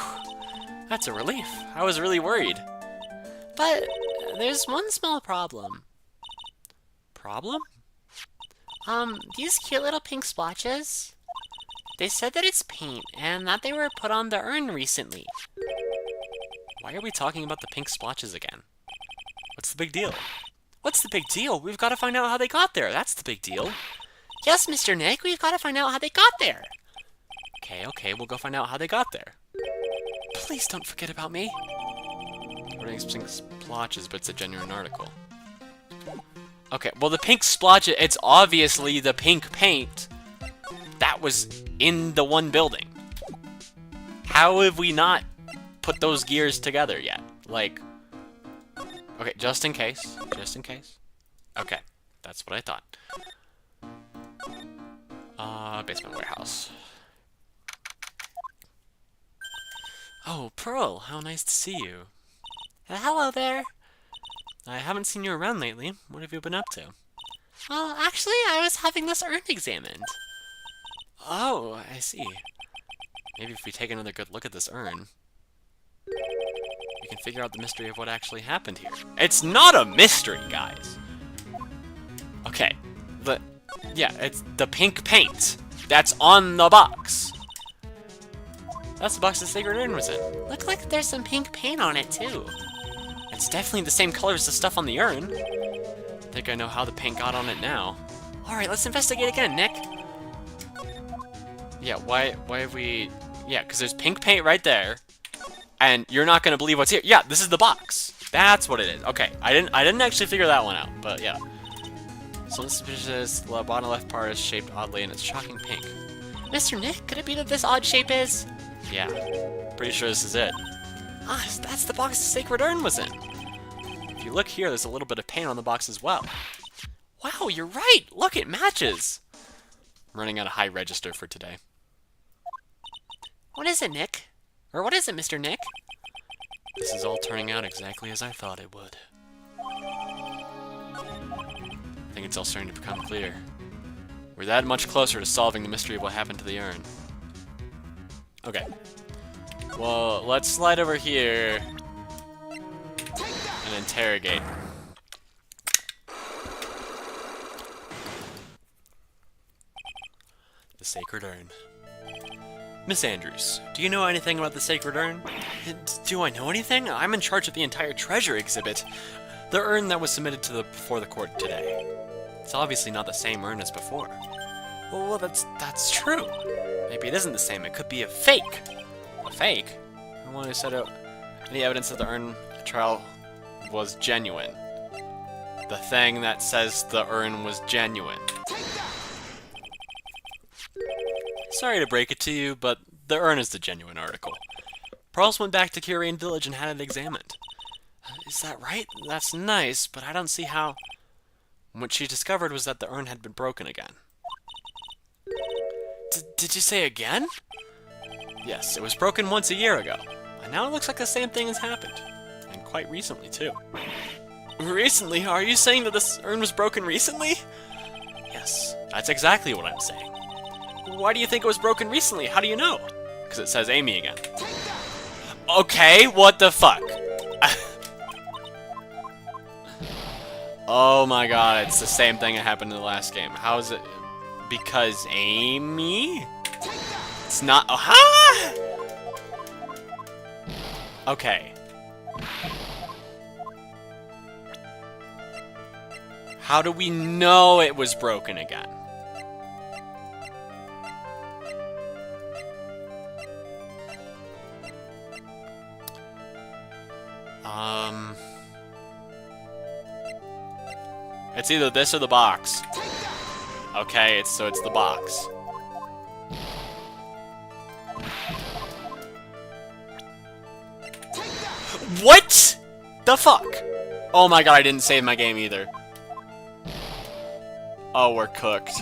Speaker 1: That's a relief. I was really worried. But there's one small problem. Problem? These cute little pink splotches. They said that it's paint, and that they were put on the urn recently. Why are we talking about the pink splotches again? What's the big deal? What's the big deal? We've got to find out how they got there. That's the big deal. Yes, Mr. Nick, we've got to find out how they got there. Okay, we'll go find out how they got there. Please don't forget about me. Pink splotches, but it's a genuine article. Okay, well the pink splotch, it's obviously the pink paint that was in the one building. How have we not put those gears together yet? Like, okay, just in case. Okay, that's what I thought. Basement warehouse. Oh, Pearl, how nice to see you. Hello there. I haven't seen you around lately. What have you been up to? Well, actually, I was having this urn examined. Oh, I see. Maybe if we take another good look at this urn, we can figure out the mystery of what actually happened here. It's not a mystery, guys! Okay, it's the pink paint that's on the box. That's the box the sacred urn was in. Looks like there's some pink paint on it, too. It's definitely the same color as the stuff on the urn. I think I know how the paint got on it now. Alright, let's investigate again, Nick. Yeah, why have we... Yeah, because there's pink paint right there. And you're not going to believe what's here. Yeah, this is the box. That's what it is. Okay, I didn't actually figure that one out, but yeah. Something suspicious. The bottom left part is shaped oddly, and it's shocking pink. Mr. Nick, could it be that this odd shape is... Yeah, pretty sure this is it. Ah, that's the box the sacred urn was in. If you look here, there's a little bit of paint on the box as well. Wow, you're right! Look, it matches! I'm running out of high register for today. What is it, Nick? Or what is it, Mr. Nick? This is all turning out exactly as I thought it would. I think it's all starting to become clear. We're that much closer to solving the mystery of what happened to the urn. Okay. Well, let's slide over here and interrogate. Sacred Urn. Miss Andrews, do you know anything about the Sacred Urn? Do I know anything? I'm in charge of the entire treasure exhibit. The urn that was submitted before the court today. It's obviously not the same urn as before. Well, that's true. Maybe it isn't the same. It could be a fake. A fake? The one who said it. Any evidence that the urn trial was genuine. The thing that says the urn was genuine. Sorry to break it to you, but the urn is the genuine article. Pearls went back to Curian Village and had it examined. Is that right? That's nice, but I don't see how... What she discovered was that the urn had been broken again. Did you say again? Yes, it was broken once a year ago. And now it looks like the same thing has happened. And quite recently, too. Recently? Are you saying that this urn was broken recently? Yes, that's exactly what I'm saying. Why do you think it was broken recently? How do you know? Because it says Amy again. Okay, what the fuck? Oh my god, it's the same thing that happened in the last game. How is it? Because Amy? It's not. Oh, huh? Okay. How do we know it was broken again? It's either this or the box. Okay, so it's the box. What the fuck? Oh my god, I didn't save my game either. Oh, we're cooked.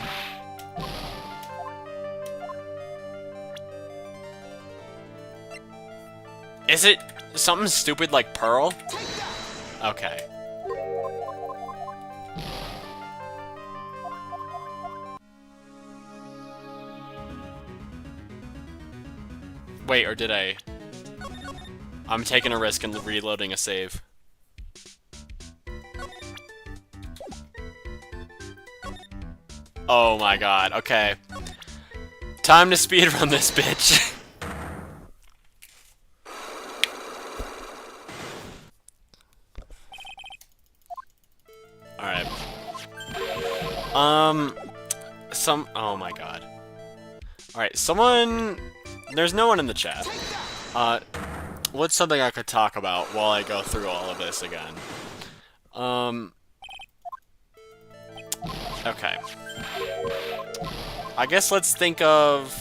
Speaker 1: Is it something stupid like Pearl? Okay. Wait, or did I? I'm taking a risk and reloading a save. Oh my god, okay. Time to speedrun this bitch. Alright. Oh my god. Alright, someone... There's no one in the chat. What's something I could talk about while I go through all of this again? Okay. I guess let's think of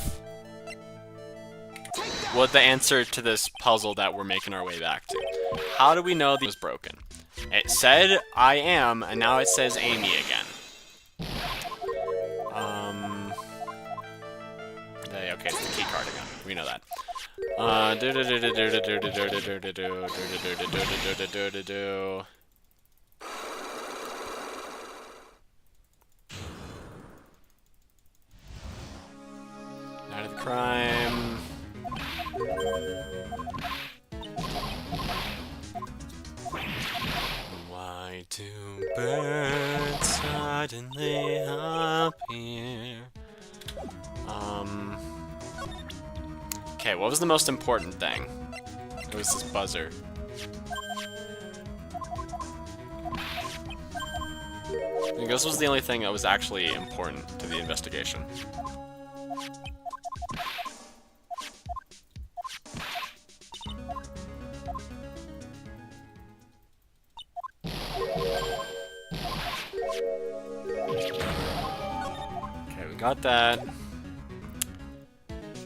Speaker 1: what the answer to this puzzle that we're making our way back to. How do we know this was broken? It said I am, and now it says Amy again. Okay, it's the key card again. We know that. Night of the crime. Why do birds suddenly appear? Okay, what was the most important thing? It was this buzzer. I think this was the only thing that was actually important to the investigation. Okay, we got that.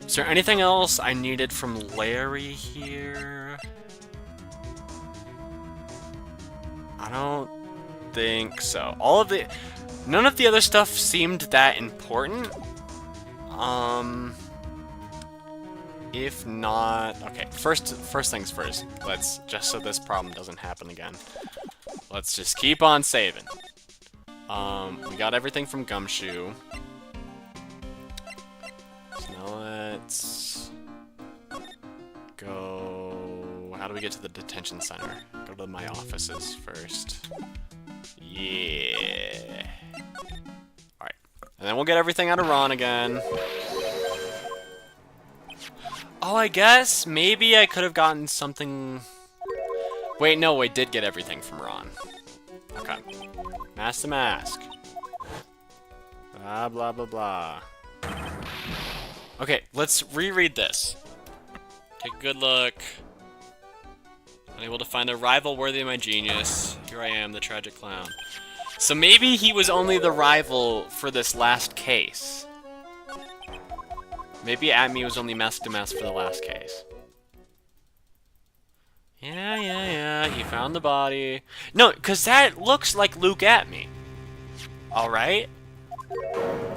Speaker 1: Is there anything else I needed from Larry here? I don't think so. None of the other stuff seemed that important. If not, okay, first things first. Let's, just so this problem doesn't happen again, let's just keep on saving. We got everything from Gumshoe. So now let's go... How do we get to the detention center? Go to my offices first. Yeah. Alright. And then we'll get everything out of Ron again. Oh, I guess maybe I could have gotten something... Wait, no, I did get everything from Ron. Okay. Mask to mask. Blah, blah, blah, blah. Okay, let's reread this. Take a good look. Unable to find a rival worthy of my genius. Here I am, the tragic clown. So maybe he was only the rival for this last case. Maybe Atme was only mask to mask for the last case. Yeah, he found the body. No, because that looks like Luke Atme. Alright?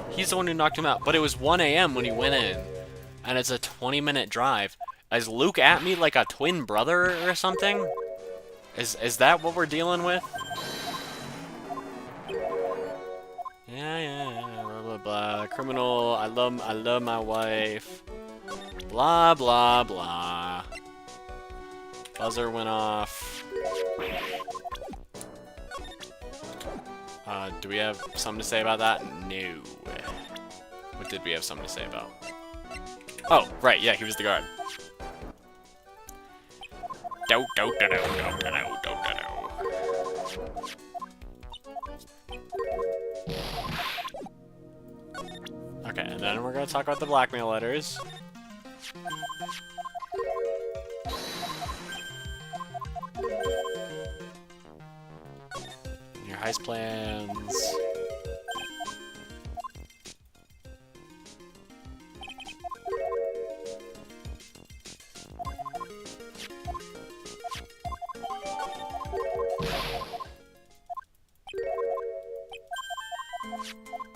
Speaker 1: He's the one who knocked him out. But it was 1 AM when he went in. And it's a 20-minute drive. Is Luke Atme like a twin brother or something? Is that what we're dealing with? Yeah, blah, blah, blah. Criminal, I love my wife. Blah, blah, blah. Buzzer went off. Do we have something to say about that? No. What did we have something to say about? Oh, right, yeah, he was the guard. Okay, and then we're gonna talk about the blackmail letters. Your heist plans.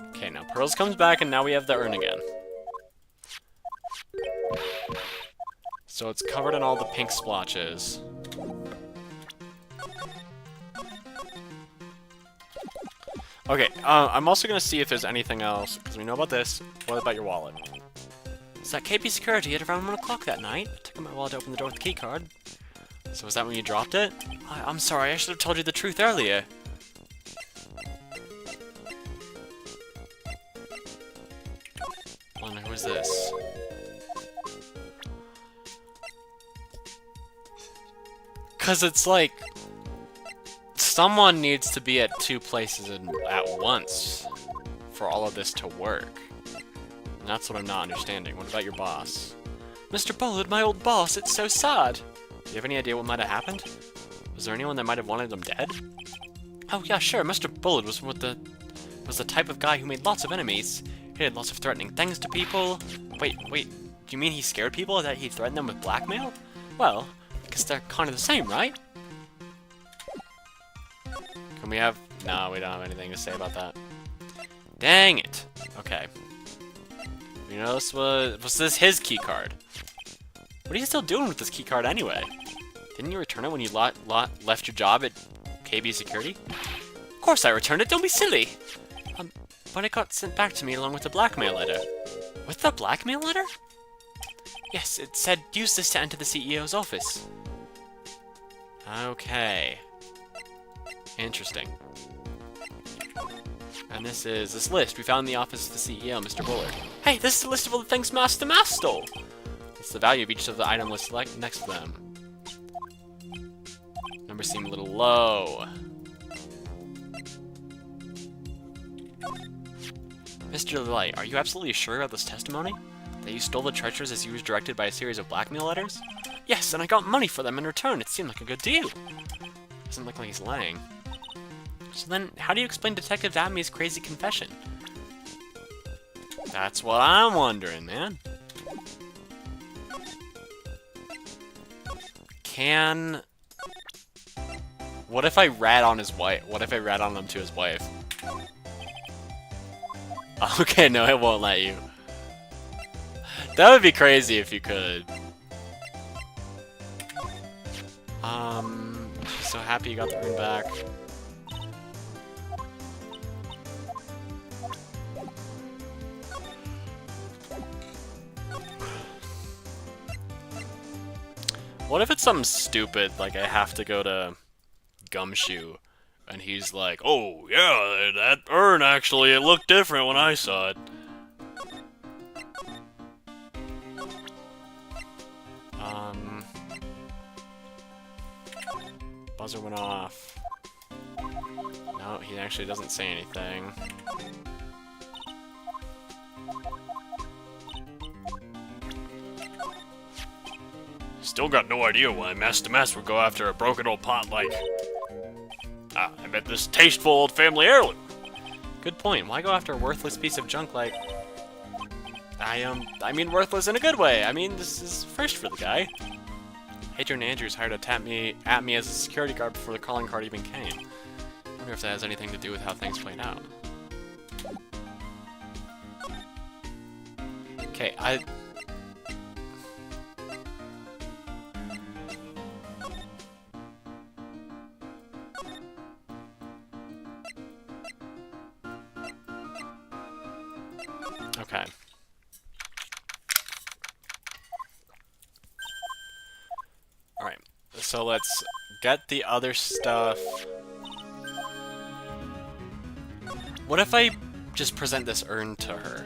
Speaker 1: Okay, now Pearls comes back and now we have the urn again. So it's covered in all the pink splotches. Okay, I'm also gonna see if there's anything else, because we know about this. What about your wallet? It's that KP security at around 1 o'clock that night. I took out my wallet to open the door with the key card. So was that when you dropped it? I'm sorry, I should have told you the truth earlier. Oh no, who is this? Cause it's like... someone needs to be at 2 places at once for all of this to work. And that's what I'm not understanding. What about your boss? Mr. Bullard, my old boss, it's so sad. Do you have any idea what might have happened? Was there anyone that might have wanted them dead? Oh yeah, sure, Mr. Bullard was the type of guy who made lots of enemies. He did lots of threatening things to people. Wait, do you mean he scared people, that he threatened them with blackmail? Well, I guess they're kind of the same, right? Can we have... No, we don't have anything to say about that. Dang it! Okay. You know, was this his keycard? What are you still doing with this keycard anyway? Didn't you return it when you left your job at KB Security? Of course I returned it, don't be silly! But it got sent back to me along with the blackmail letter. With the blackmail letter? Yes, it said, use this to enter the CEO's office. Okay. Interesting. And this is this list we found in the office of the CEO, Mr. Bullard. Hey, this is the list of all the things Master Mask stole! It's the value of each of the item lists next to them. Numbers seem a little low. Mr. Light, are you absolutely sure about this testimony? That you stole the treasures as you was directed by a series of blackmail letters? Yes, and I got money for them in return. It seemed like a good deal. Doesn't look like he's lying. So then, how do you explain Detective Atme's crazy confession? That's what I'm wondering, man. What if I rat on his wife? What if I rat on him to his wife? Okay, no, it won't let you. That would be crazy if you could. She's so happy you got the ring back. What if it's something stupid, like I have to go to Gumshoe, and he's like, oh, yeah, that urn actually, it looked different when I saw it. Buzzer went off. No, he actually doesn't say anything.
Speaker 2: Still got no idea why Master Mass would go after a broken old pot like... I bet this tasteful old family heirloom.
Speaker 1: Good point. Why go after a worthless piece of junk like... I mean worthless in a good way. I mean, this is fresh for the guy. Adrian Andrews hired to tap me as a security guard before the calling card even came. I wonder if that has anything to do with how things played out. Okay, Okay. Alright, so let's get the other stuff. What if I just present this urn to her?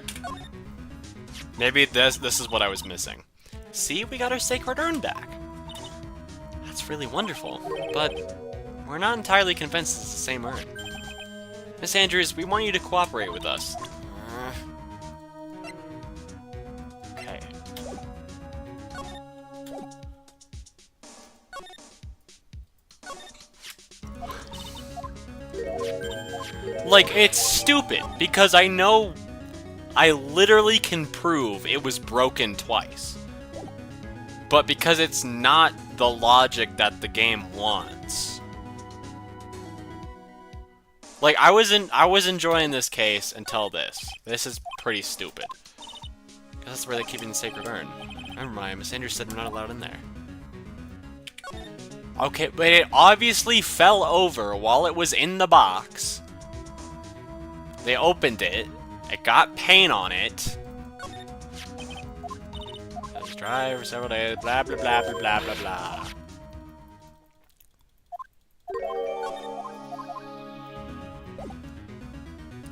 Speaker 1: Maybe this is what I was missing. See, we got our sacred urn back. That's really wonderful, but we're not entirely convinced it's the same urn. Miss Andrews, we want you to cooperate with us. Okay. Like, it's stupid, because I know I literally can prove it was broken twice. But because it's not the logic that the game wants. Like, I was enjoying this case until this. This is pretty stupid. Because that's where they're keeping the sacred urn. Never mind, Miss Andrews said we're not allowed in there. Okay, but it obviously fell over while it was in the box. They opened it. It got paint on it. Let's drive for several days. Blah, blah, blah, blah, blah, blah, blah.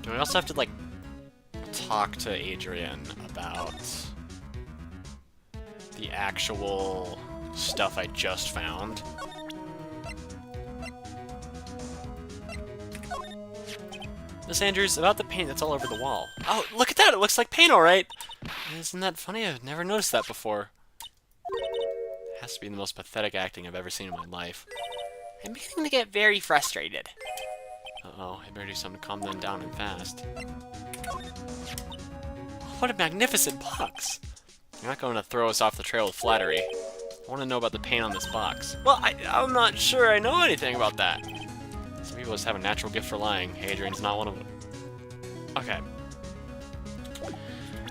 Speaker 1: Do I also have to, like, talk to Adrian about the actual stuff I just found? Miss Andrews, about the paint that's all over the wall. Oh, look at that! It looks like paint, alright! Isn't that funny? I've never noticed that before. It has to be the most pathetic acting I've ever seen in my life. I'm beginning to get very frustrated. Uh-oh, I better do something to calm them down and fast. What a magnificent box! You're not going to throw us off the trail with flattery. I want to know about the paint on this box. Well, I'm not sure I know anything about that. Some people just have a natural gift for lying. Adrian's not one of them. Okay.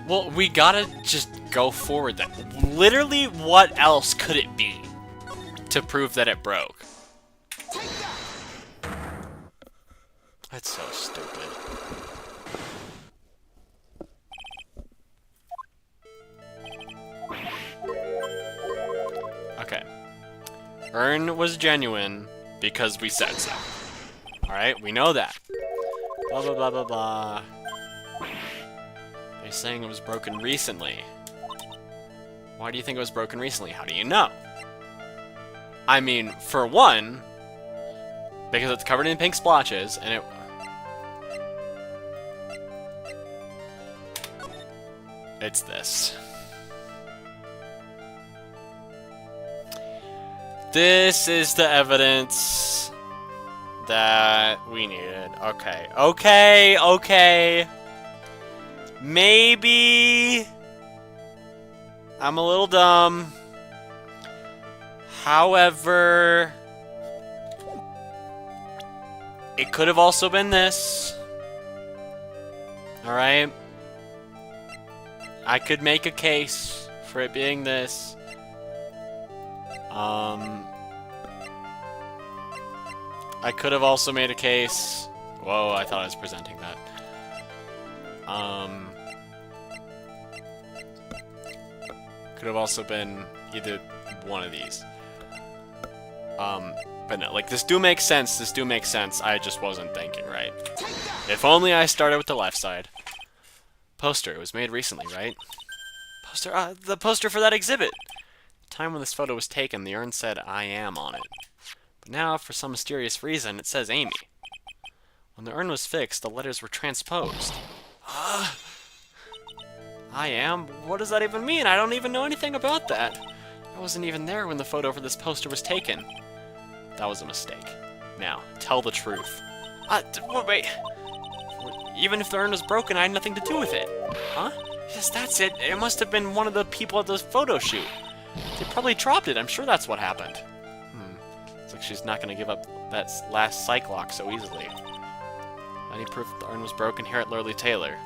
Speaker 1: Well, we gotta just go forward then. Literally, what else could it be to prove that it broke? That's so stupid. Okay. Urn was genuine because we said so. Alright, we know that. Blah, blah, blah, blah, blah. They're saying it was broken recently. Why do you think it was broken recently? How do you know? I mean, for one, because it's covered in pink splotches, and it... It's this. This is the evidence that we needed. Okay. Okay, okay. Maybe I'm a little dumb. However, it could have also been this. Alright? I could make a case for it being this. I could have also made a case. Whoa, I thought I was presenting that. Could have also been either one of these. But no, like, this do make sense, I just wasn't thinking right. If only I started with the left side. Poster, it was made recently, right? Poster, the poster for that exhibit! The time when this photo was taken, the urn said, I am on it. But now, for some mysterious reason, it says Amy. When the urn was fixed, the letters were transposed. I am? What does that even mean? I don't even know anything about that. I wasn't even there when the photo for this poster was taken. That was a mistake. Now, tell the truth. Wait. Even if the urn was broken, I had nothing to do with it. Huh? Yes, that's it. It must have been one of the people at the photo shoot. They probably dropped it. I'm sure that's what happened. Looks like she's not going to give up that last psych lock so easily. Any proof that the urn was broken here at Lurley Taylor?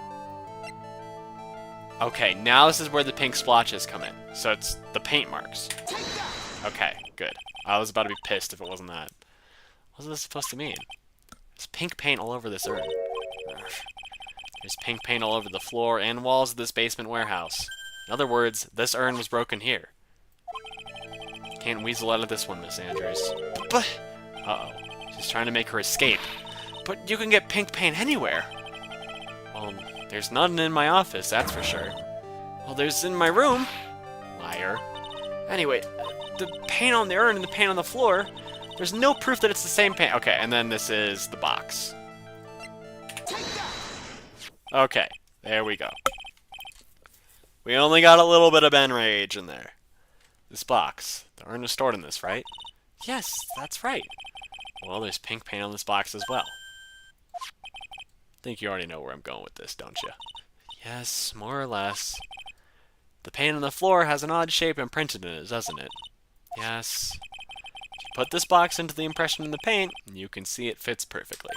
Speaker 1: Okay, now this is where the pink splotches come in. So it's the paint marks. Okay, good. I was about to be pissed if it wasn't that. What was this supposed to mean? There's pink paint all over this urn. There's pink paint all over the floor and walls of this basement warehouse. In other words, this urn was broken here. Can't weasel out of this one, Miss Andrews. But... Uh-oh. She's trying to make her escape. But you can get pink paint anywhere. Well, there's none in my office, that's for sure. Well, there's in my room. Liar. Anyway, the paint on the urn and the paint on the floor, there's no proof that it's the same paint. Okay, and then this is the box. Okay, there we go. We only got a little bit of Ben Rage in there. This box. The urn is stored in this, right? Yes, that's right. Well, there's pink paint on this box as well. I think you already know where I'm going with this, don't you? Yes, more or less. The paint on the floor has an odd shape imprinted in it, doesn't it? Yes. If you put this box into the impression in the paint, you can see it fits perfectly.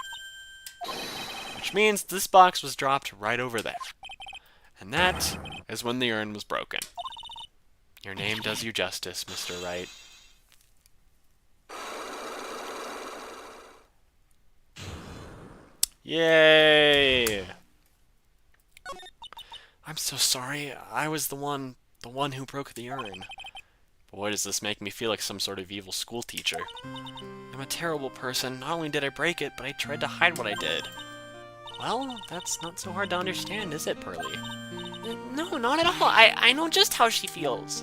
Speaker 1: Which means this box was dropped right over there. And that is when the urn was broken. Your name does you justice, Mr. Wright. Yay! I'm so sorry. I was the one who broke the urn. Boy, does this make me feel like some sort of evil school teacher. I'm a terrible person. Not only did I break it, but I tried to hide what I did. Well, that's not so hard to understand, is it, Pearly? No, not at all. I know just how she feels.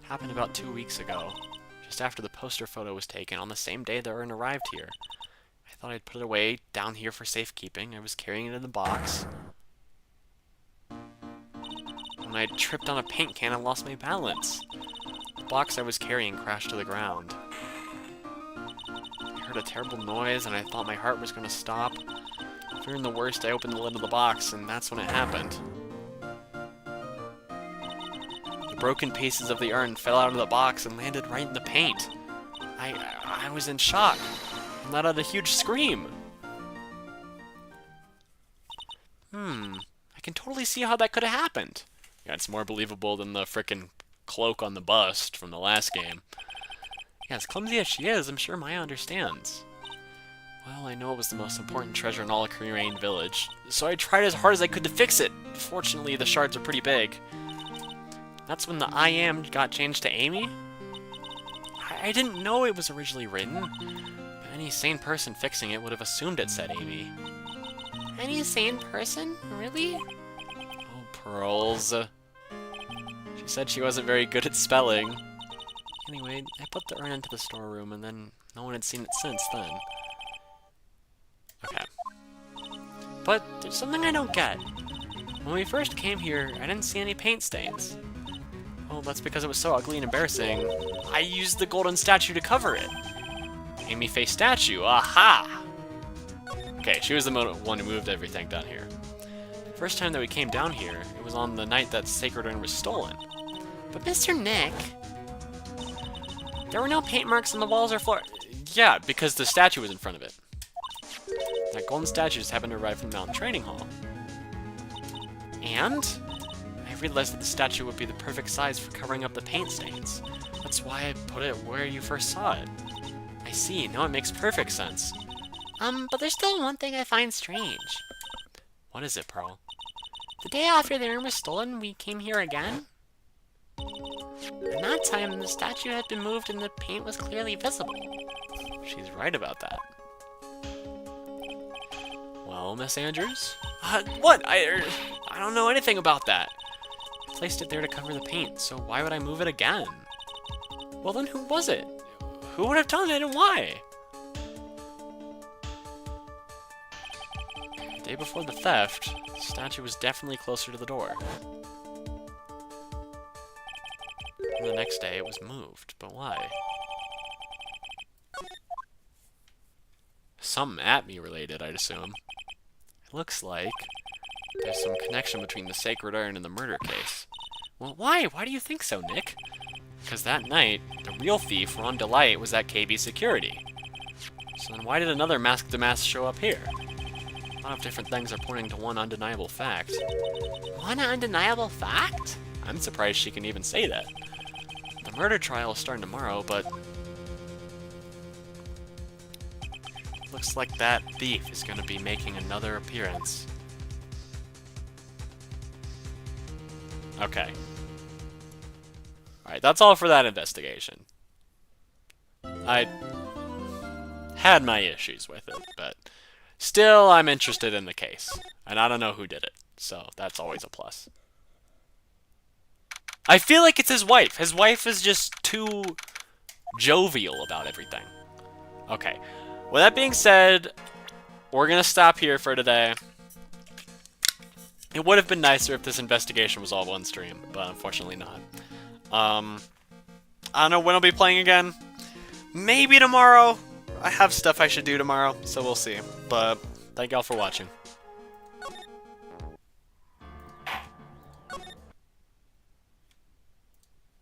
Speaker 1: Happened about 2 weeks ago. Just after the poster photo was taken, on the same day the urn arrived here. I thought I'd put it away down here for safekeeping. I was carrying it in the box. When I tripped on a paint can, I lost my balance. The box I was carrying crashed to the ground. I heard a terrible noise, and I thought my heart was going to stop. Fearing the worst, I opened the lid of the box, and that's when it happened. The broken pieces of the urn fell out of the box and landed right in the paint. I was in shock. And let out a huge scream. I can totally see how that could have happened. Yeah, it's more believable than the frickin' cloak on the bust from the last game. Yeah, as clumsy as she is, I'm sure Maya understands. Well, I know it was the most important treasure in all of Korean Village, so I tried as hard as I could to fix it. Fortunately, the shards are pretty big. That's when the I am got changed to Amy? I didn't know it was originally written. Any sane person fixing it would have assumed it said Amy. Any sane person? Really? Oh, Pearls. She said she wasn't very good at spelling. Anyway, I put the urn into the storeroom, and then no one had seen it since then. Okay. But there's something I don't get. When we first came here, I didn't see any paint stains. Well, that's because it was so ugly and embarrassing. I used the golden statue to cover it. Amy face statue, aha! Okay, she was the one who moved everything down here. First time that we came down here, it was on the night that Sacred Urn was stolen. But Mr. Nick, there were no paint marks on the walls or floor. Yeah, because the statue was in front of it. That golden statue just happened to arrive from the Mountain Training Hall. And I realized that the statue would be the perfect size for covering up the paint stains. That's why I put it where you first saw it. I see, now it makes perfect sense. But there's still one thing I find strange. What is it, Pearl? The day after the urn was stolen, we came here again. And that time, the statue had been moved and the paint was clearly visible. She's right about that. Well, Miss Andrews? What? I don't know anything about that. I placed it there to cover the paint, so why would I move it again? Well then, who was it? Who would have done it and why? The day before the theft, the statue was definitely closer to the door. And the next day it was moved, but why? Something at me related, I'd assume. It looks like there's some connection between the sacred urn and the murder case. Well, why? Why do you think so, Nick? Because that night, the real thief, Ron Delight, was at KB Security. So then why did another Mask to Mask show up here? A lot of different things are pointing to one undeniable fact. One undeniable fact? I'm surprised she can even say that. The murder trial is starting tomorrow, but... looks like that thief is going to be making another appearance. Okay. Alright, that's all for that investigation. I had my issues with it, but still I'm interested in the case. And I don't know who did it, so that's always a plus. I feel like it's his wife. His wife is just too jovial about everything. Okay. With that being said, we're going to stop here for today. It would have been nicer if this investigation was all one stream, but unfortunately not. I don't know when I'll be playing again. Maybe tomorrow. I have stuff I should do tomorrow, so we'll see. But thank y'all for watching.